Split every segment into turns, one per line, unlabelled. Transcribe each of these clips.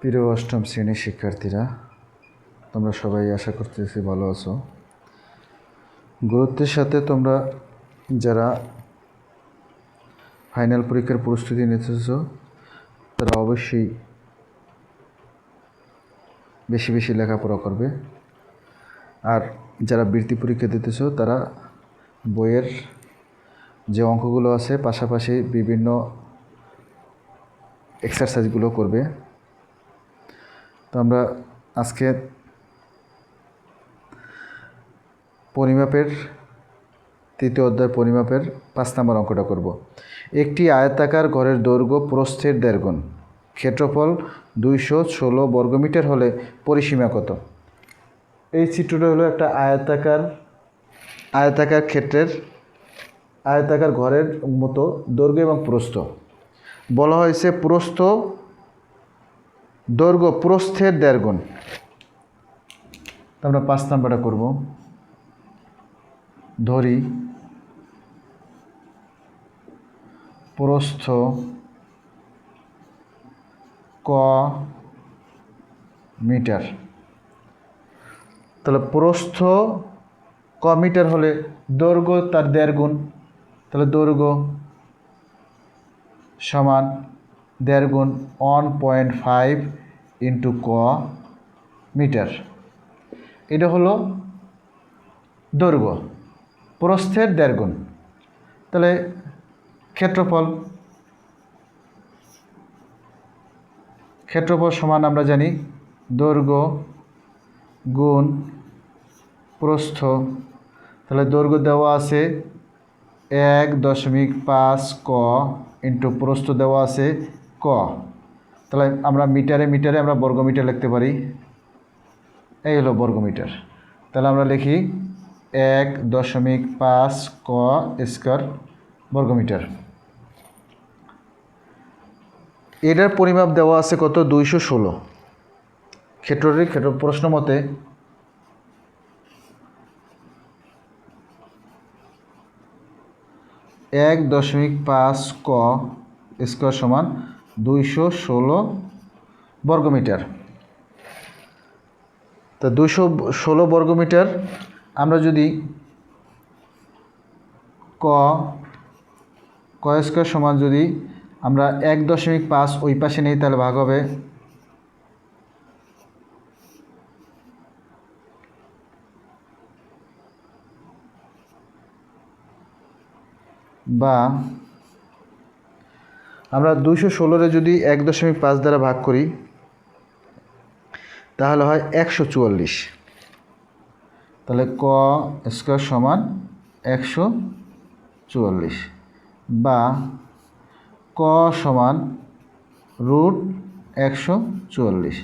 প্রিয় অষ্টম শ্রেণীর শিক্ষার্থীরা, তোমরা সবাই আশা করতেছি ভালো আছো। গুরুত্বের সাথে তোমরা যারা ফাইনাল পরীক্ষার প্রস্তুতি নিতেছ তারা অবশ্যই বেশি বেশি লেখাপড়া করবে। আর যারা বৃত্তি পরীক্ষা দিতেছ তারা বইয়ের যে অঙ্কগুলো আছে পাশাপাশি বিভিন্ন এক্সারসাইজগুলো করবে। তো আমরা আজকে পরিমাপের তৃতীয় অধ্যায় পরিমাপের 5 নম্বর অঙ্কটা করব। একটি আয়তাকার ঘরের দৈর্ঘ্য প্রস্থের 1.5 গুণ, ক্ষেত্রফল 216 বর্গমিটার হলে পরিসীমা কত? এই চিত্রটা হলো একটা আয়তাকার ঘরের মতো দৈর্ঘ্য এবং প্রস্থ বলা হয়েছে। দৈর্ঘ্য প্রস্থের 1.5 গুণ। আমরা 5 নম্বরটা করব। ধরি প্রস্থ ক মিটার। তাহলে প্রস্থ ক মিটার হলে দৈর্ঘ্য তার 1.5 গুণ। তাহলে দৈর্ঘ্য সমান 1.5 গুণ 1.5 ইন্টু ক মিটার। এটা হলো দৈর্ঘ্য প্রস্থের 1.5 গুণ। তাহলে ক্ষেত্রফল সমান আমরা জানি দৈর্ঘ্য গুণ প্রস্থ। তাহলে দৈর্ঘ্য দেওয়া আছে 1.5 ক ইন্টু প্রস্থ দেওয়া আছে ক। তাহলে আমরা মিটারে আমরা বর্গমিটার লিখতে পারি। এই হলো বর্গমিটার। তাহলে আমরা লিখি 1.5 ক স্কয়ার বর্গমিটার। এটার পরিমাপ দেওয়া আছে কত? 216। প্রশ্ন মতে এক 1.5 ক স্কয়ার সমান 216 বর্গমিটার। তা 216 বর্গমিটার আমরা যদি ক স্কয়ার সমান যদি আমরা 1.5 ওই পাশে নেই তাহলে ভাগ হবে বা আমরা 216 যদি 1.5 দ্বারা ভাগ করি তাহলে হয় 144। তাহলে ক স্কয়ার সমান 144 বা ক সমান √144।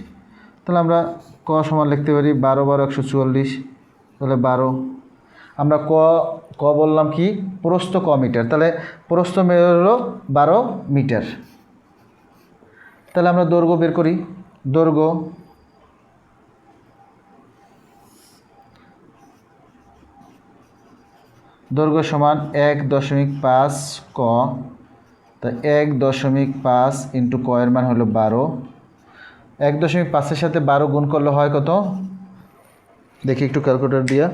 তাহলে আমরা ক সমান লিখতে পারি 12 × 144। তাহলে 12। আমরা ক বললাম কি? প্রস্থ ক মিটার। তাহলে প্রস্থ হলো 12 মিটার। তাহলে আমরা দৈর্ঘ্য বের করি। দৈর্ঘ্য সমান 1.5 ক। তা 1.5 ইন্টু ক এর মান হলো 12। 1.5-এর সাথে 12 গুণ করলে হয় কত? দেখি একটু ক্যালকুলেটর দিয়া।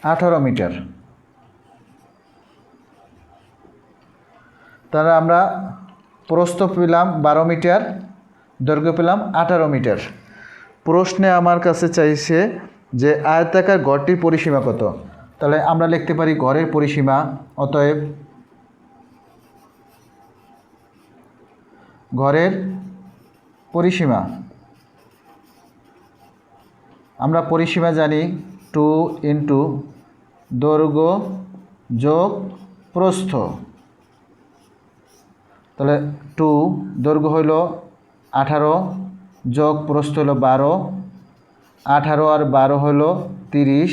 18 মিটার। তাহলে আমরা প্রস্থ পেলাম 12 মিটার, দৈর্ঘ্য পেলাম 18 মিটার। প্রশ্নে আমার কাছে চাইছে যে আয়তাকার ঘরটির পরিসীমা কত। তাহলে আমরা লিখতে পারি ঘরের পরিসীমা। অতএব ঘরের পরিসীমা আমরা পরিসীমা জানি 2 ইন্টু দৈর্ঘ্য যোগ প্রস্থ। তাহলে 2 দৈর্ঘ্য হইল 18 যোগ প্রস্থ হলো 12। 18 আর 12 হলো 30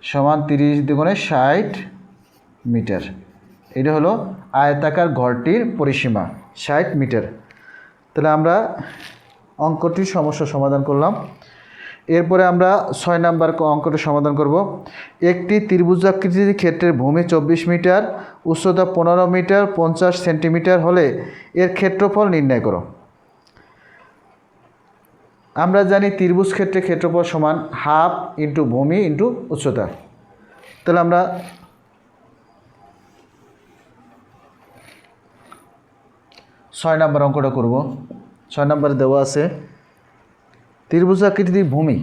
সমান 30 দুগুণে 60 মিটার। এটা হলো আয়তাকার ঘরটির পরিসীমা 60 মিটার। তাহলে আমরা অঙ্কটির সমস্যা সমাধান করলাম। এরপরে আমরা 6 নাম্বার অঙ্কটা সমাধান করব। একটি ত্রিভুজাকৃতির ক্ষেত্রের ভূমি 24 মিটার, উচ্চতা 15 মিটার 50 সেন্টিমিটার হলে এর ক্ষেত্রফল নির্ণয় করো। আমরা জানি ত্রিভুজ ক্ষেত্রে ক্ষেত্রফল সমান হাফ ইন্টু ভূমি ইন্টু উচ্চতা। তাহলে আমরা ছয় নাম্বার অঙ্কটা করব। 6 নম্বরে দেওয়া আছে ত্রিভুজাকৃতির ভূমি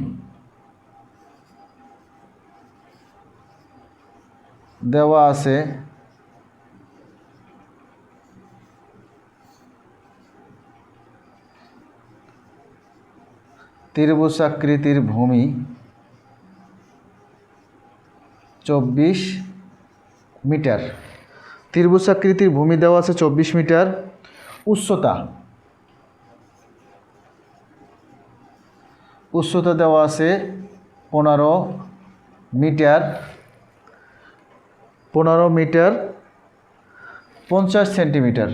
দেওয়া আছে ত্রিভুজাকৃতির ভূমি 24 মিটার। ত্রিভুজাকৃতির ভূমি দেওয়া আছে 24 মিটার। উচ্চতা দেওয়া আছে 15 মিটার 50 সেন্টিমিটার।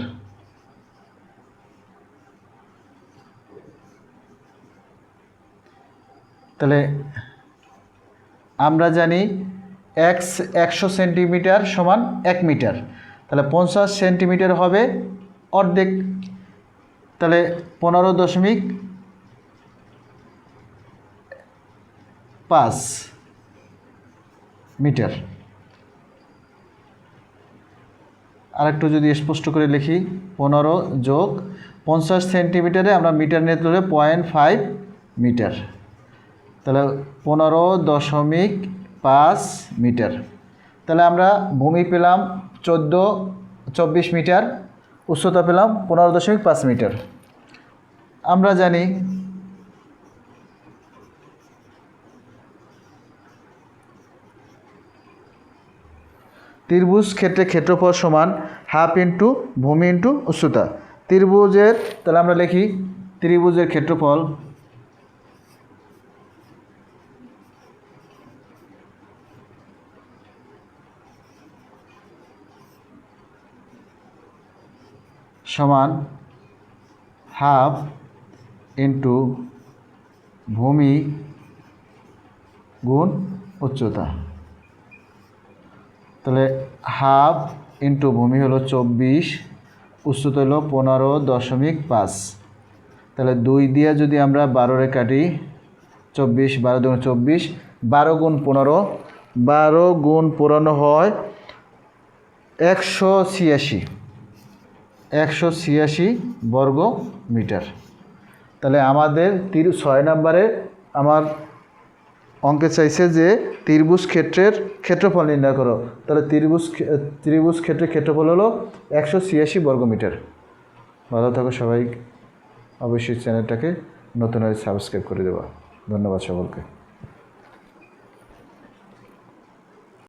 তাহলে আমরা জানি 100 সেন্টিমিটার সমান 1 মিটার, তাহলে 50 সেন্টিমিটার হবে অর্ধেক, তাহলে 15.5 মিটার। আরেকটু যদি স্পষ্ট করে লিখি, 15 যোগ 50 সেন্টিমিটারে আমরা মিটার নিয়ে তুলে 0.5 মিটার, তাহলে 15.5 মিটার। তাহলে আমরা ভূমি পেলাম 24 মিটার, উচ্চতা পেলাম 15.5 মিটার। আমরা জানি ত্রিভুজ ক্ষেত্রে ক্ষেত্রফল সমান হাফ ইন্টু ভূমি ইন্টু উচ্চতা। ত্রিভুজের তাহলে আমরা লিখি ত্রিভুজের ক্ষেত্রফল সমান হাফ ইন্টু ভূমি গুণ উচ্চতা। তাহলে হাফ ইন্টু ভূমি হলো 24, উচ্চতা হলো 15.5। তাহলে 2 দিয়ে যদি আমরা 12 কাটি, 24 12 দুগুণ 24, 12 গুণ 15, 12 গুণ 15 হয় 186 বর্গ মিটার। তাহলে আমাদের 6 নম্বরে আমার অঙ্কে চাইছে যে ত্রিভুজ ক্ষেত্রের ক্ষেত্রফল নির্ণয় করো। তাহলে ত্রিভুজ ক্ষেত্রের ক্ষেত্রফল হলো 186 বর্গ মিটার। ভালো থাকো সবাই, অবশ্যই চ্যানেলটাকে নতুন হয়ে সাবস্ক্রাইব করে দেওয়া। ধন্যবাদ সকলকে।